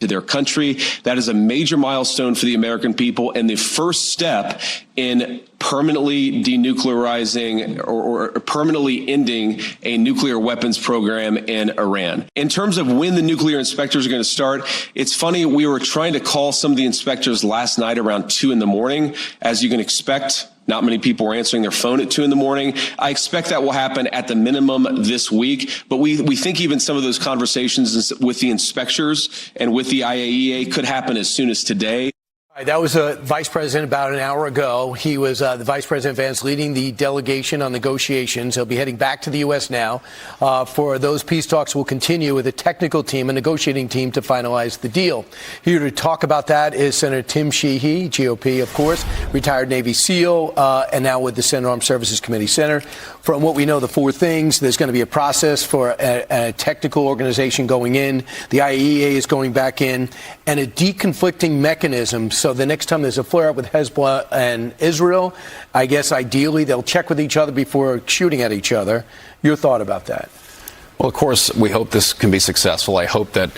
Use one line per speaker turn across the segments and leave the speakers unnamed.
to their country. That is a major milestone for the American people and the first step in permanently denuclearizing or permanently ending a nuclear weapons program in Iran. In terms of when the nuclear inspectors are going to start, it's funny, we were trying to call some of the inspectors last night around 2 a.m. As you can expect, not many people were answering their phone at 2 a.m. I expect that will happen at the minimum this week, but we think even some of those conversations with the inspectors and with the IAEA could happen as soon as today.
That was a vice president about an hour ago. He was the Vice President Vance leading the delegation on negotiations. He'll be heading back to the U.S. now for those peace talks will continue with a technical team, a negotiating team to finalize the deal. Here to talk about that is Senator Tim Sheehy, GOP, of course, retired Navy SEAL, and now with the Senate Armed Services Committee. Senator, from what we know, the 4 things, there's going to be a process for a technical organization going in. The IAEA is going back in, and a deconflicting mechanism. So the next time there's a flare-up with Hezbollah and Israel, I guess ideally they'll check with each other before shooting at each other. Your thought about that?
Well, of course, we hope this can be successful. I hope that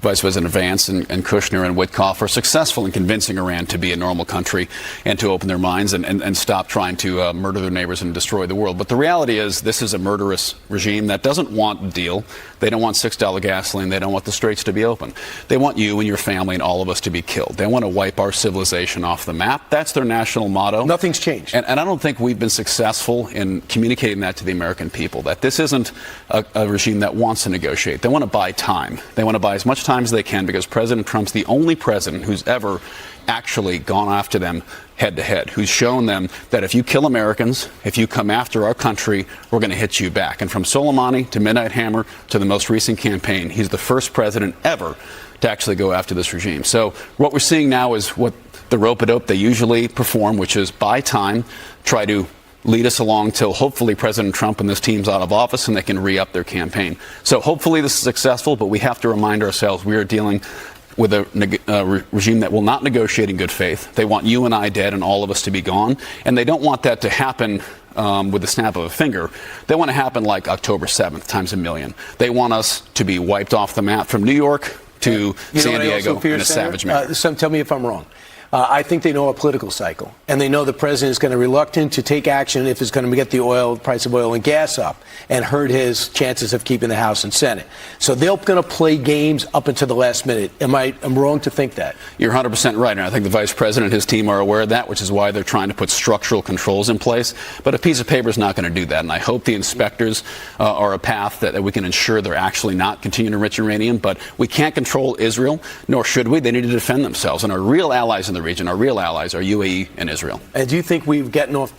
Vice President Vance and Kushner and Witkoff are successful in convincing Iran to be a normal country and to open their minds and stop trying to murder their neighbors and destroy the world. But the reality is this is a murderous regime that doesn't want a deal. They don't want $6 gasoline. They don't want the straits to be open. They want you and your family and all of us to be killed. They want to wipe our civilization off the map. That's their national motto.
Nothing's changed.
And I don't think we've been successful in communicating that to the American people, that this isn't a regime that wants to negotiate. They want to buy time. They want to buy as much time as they can because President Trump's the only president who's ever actually gone after them head to head, who's shown them that if you kill Americans, if you come after our country, we're going to hit you back. And from Soleimani to Midnight Hammer to the most recent campaign, he's the first president ever to actually go after this regime. So what we're seeing now is what the rope-a-dope they usually perform, which is buy time, try to lead us along till hopefully President Trump and this team's out of office and they can re-up their campaign. So hopefully this is successful, but we have to remind ourselves we are dealing with a regime that will not negotiate in good faith. They want you and I dead and all of us to be gone. And they don't want that to happen with the snap of a finger. They want to happen like October 7th times a million. They want us to be wiped off the map from New York to San Diego in a savage manner.
Tell me if I'm wrong. I think they know a political cycle, and they know the president is going to be reluctant to take action if it's going to get the price of oil and gas up and hurt his chances of keeping the House and Senate. So they're going to play games up until the last minute. Am I wrong to think that?
You're 100% right, and I think the vice president and his team are aware of that, which is why they're trying to put structural controls in place. But a piece of paper is not going to do that, and I hope the inspectors are a path that we can ensure they're actually not continuing to enrich uranium. But we can't control Israel, nor should we. They need to defend themselves, and our real allies in the region, our real allies are UAE and Israel.
And do you think we've gotten off